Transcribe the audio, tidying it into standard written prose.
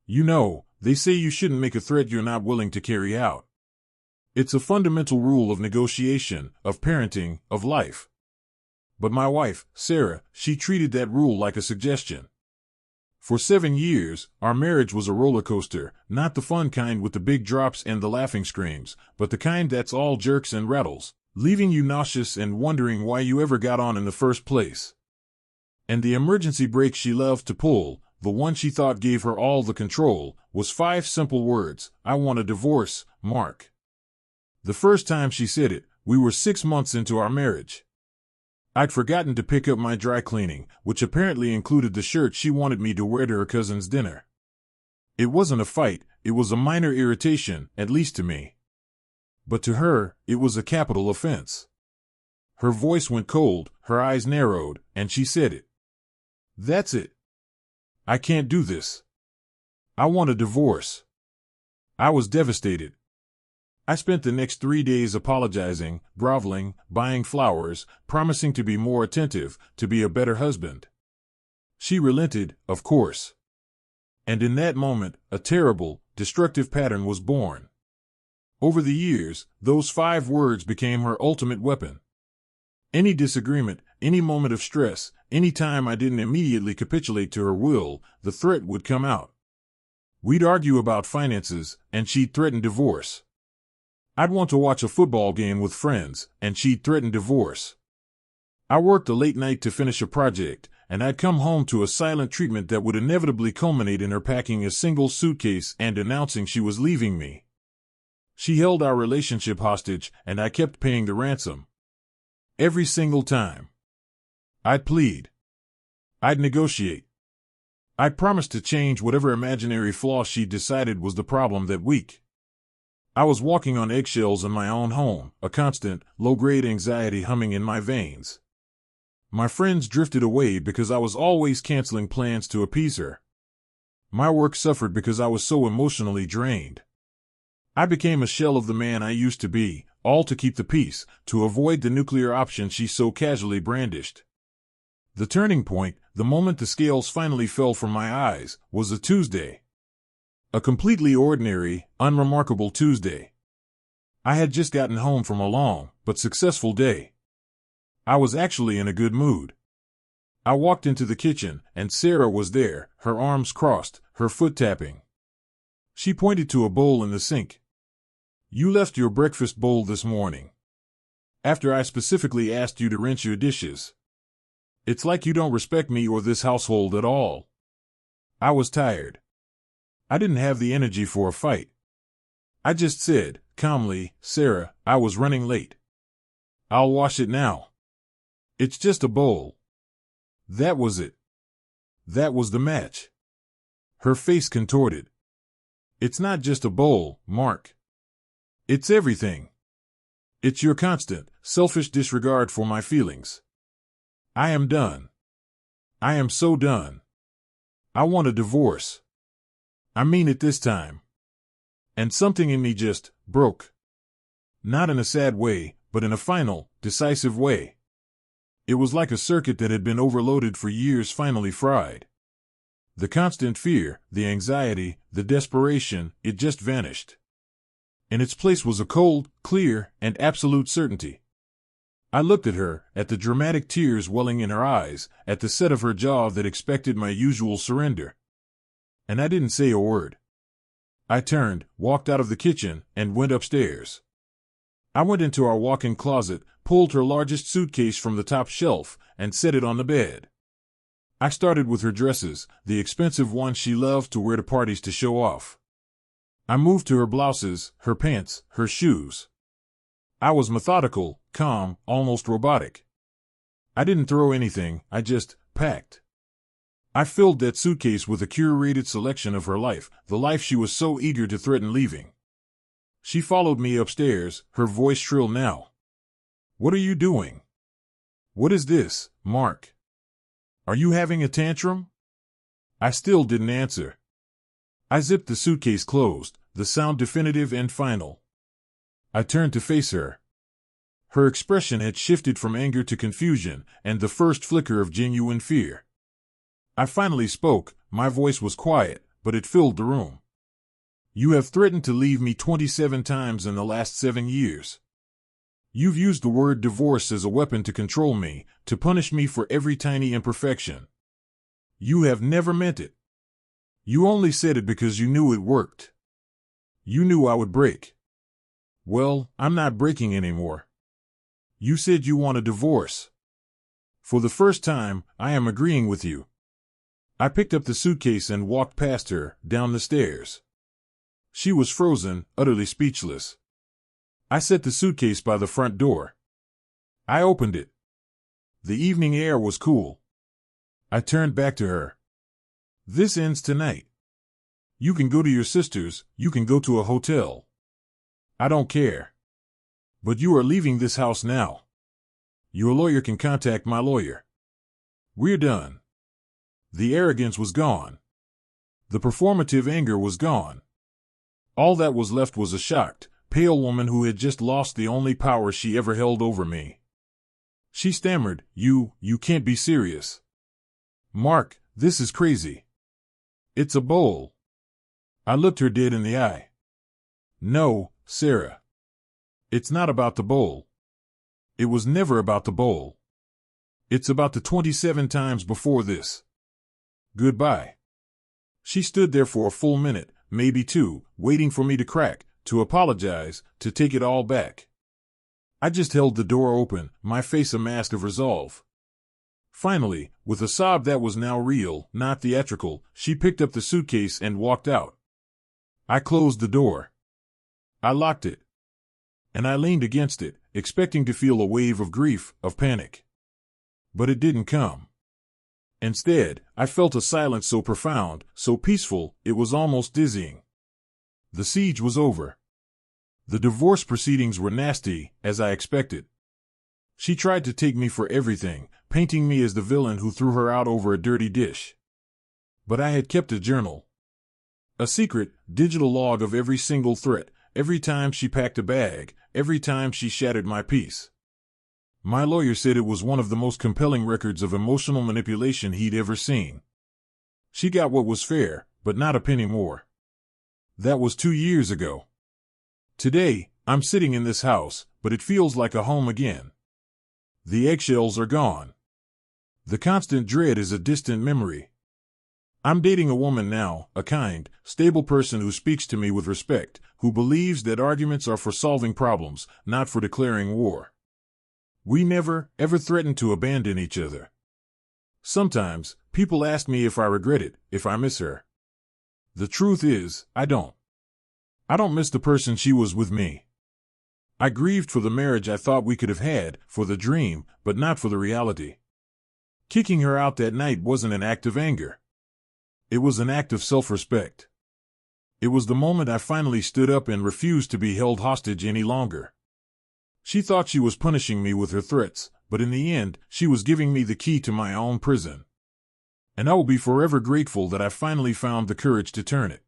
You know, they say you shouldn't make a threat you're not willing to carry out. It's a fundamental rule of negotiation, of parenting, of life. But my wife, Sarah, she treated that rule like a suggestion. For 7 years, our marriage was a roller coaster, not the fun kind with the big drops and the laughing screams, but the kind that's all jerks and rattles, leaving you nauseous and wondering why you ever got on in the first place. And the emergency brake she loved to pull, the one she thought gave her all the control, was 5 simple words: I want a divorce, Mark. The first time she said it, we were 6 months into our marriage. I'd forgotten to pick up my dry cleaning, which apparently included the shirt she wanted me to wear to her cousin's dinner. It wasn't a fight, it was a minor irritation, at least to me. But to her, it was a capital offense. Her voice went cold, her eyes narrowed, and she said it. That's it. I can't do this. I want a divorce. I was devastated. I spent the next 3 days apologizing, groveling, buying flowers, promising to be more attentive, to be a better husband. She relented, of course. And in that moment, a terrible, destructive pattern was born. Over the years, those 5 words became her ultimate weapon. Any disagreement, any moment of stress, any time I didn't immediately capitulate to her will, the threat would come out. We'd argue about finances, and she'd threaten divorce. I'd want to watch a football game with friends, and she'd threaten divorce. I worked a late night to finish a project, and I'd come home to a silent treatment that would inevitably culminate in her packing a single suitcase and announcing she was leaving me. She held our relationship hostage, and I kept paying the ransom. Every single time. I'd plead. I'd negotiate. I'd promise to change whatever imaginary flaw she decided was the problem that week. I was walking on eggshells in my own home, a constant, low-grade anxiety humming in my veins. My friends drifted away because I was always canceling plans to appease her. My work suffered because I was so emotionally drained. I became a shell of the man I used to be, all to keep the peace, to avoid the nuclear option she so casually brandished. The turning point, the moment the scales finally fell from my eyes, was a Tuesday. A completely ordinary, unremarkable Tuesday. I had just gotten home from a long, but successful day. I was actually in a good mood. I walked into the kitchen, and Sarah was there, her arms crossed, her foot tapping. She pointed to a bowl in the sink. You left your breakfast bowl this morning. After I specifically asked you to rinse your dishes. It's like you don't respect me or this household at all. I was tired. I didn't have the energy for a fight. I just said, calmly, Sarah, I was running late. I'll wash it now. It's just a bowl. That was it. That was the match. Her face contorted. It's not just a bowl, Mark. It's everything. It's your constant, selfish disregard for my feelings. I am done. I am so done. I want a divorce. I mean it this time. And something in me just broke. Not in a sad way, but in a final, decisive way. It was like a circuit that had been overloaded for years finally fried. The constant fear, the anxiety, the desperation, it just vanished. In its place was a cold, clear, and absolute certainty. I looked at her, at the dramatic tears welling in her eyes, at the set of her jaw that expected my usual surrender. And I didn't say a word. I turned, walked out of the kitchen, and went upstairs. I went into our walk-in closet, pulled her largest suitcase from the top shelf, and set it on the bed. I started with her dresses, the expensive ones she loved to wear to parties to show off. I moved to her blouses, her pants, her shoes. I was methodical, calm, almost robotic. I didn't throw anything, I just packed. I filled that suitcase with a curated selection of her life, the life she was so eager to threaten leaving. She followed me upstairs, her voice shrill now. What are you doing? What is this, Mark? Are you having a tantrum? I still didn't answer. I zipped the suitcase closed, the sound definitive and final. I turned to face her. Her expression had shifted from anger to confusion, and the first flicker of genuine fear. I finally spoke, my voice was quiet, but it filled the room. You have threatened to leave me 27 times in the last 7 years. You've used the word divorce as a weapon to control me, to punish me for every tiny imperfection. You have never meant it. You only said it because you knew it worked. You knew I would break. Well, I'm not breaking anymore. You said you want a divorce. For the first time, I am agreeing with you. I picked up the suitcase and walked past her, down the stairs. She was frozen, utterly speechless. I set the suitcase by the front door. I opened it. The evening air was cool. I turned back to her. This ends tonight. You can go to your sister's, you can go to a hotel. I don't care. But you are leaving this house now. Your lawyer can contact my lawyer. We're done. The arrogance was gone. The performative anger was gone. All that was left was a shocked, pale woman who had just lost the only power she ever held over me. She stammered, You can't be serious. Mark, this is crazy. It's a bowl. I looked her dead in the eye. No, Sarah. It's not about the bowl. It was never about the bowl. It's about the 27 times before this. Goodbye. She stood there for a full minute, maybe two, waiting for me to crack, to apologize, to take it all back. I just held the door open, my face a mask of resolve. Finally, with a sob that was now real, not theatrical, she picked up the suitcase and walked out. I closed the door. I locked it. And I leaned against it, expecting to feel a wave of grief, of panic. But it didn't come. Instead, I felt a silence so profound, so peaceful, it was almost dizzying. The siege was over. The divorce proceedings were nasty, as I expected. She tried to take me for everything, painting me as the villain who threw her out over a dirty dish. But I had kept a journal. A secret, digital log of every single threat, every time she packed a bag, every time she shattered my peace. My lawyer said it was one of the most compelling records of emotional manipulation he'd ever seen. She got what was fair, but not a penny more. That was 2 years ago. Today, I'm sitting in this house, but it feels like a home again. The eggshells are gone. The constant dread is a distant memory. I'm dating a woman now, a kind, stable person who speaks to me with respect, who believes that arguments are for solving problems, not for declaring war. We never, ever threatened to abandon each other. Sometimes, people ask me if I regret it, if I miss her. The truth is, I don't. I don't miss the person she was with me. I grieved for the marriage I thought we could have had, for the dream, but not for the reality. Kicking her out that night wasn't an act of anger. It was an act of self-respect. It was the moment I finally stood up and refused to be held hostage any longer. She thought she was punishing me with her threats, but in the end, she was giving me the key to my own prison. And I will be forever grateful that I finally found the courage to turn it.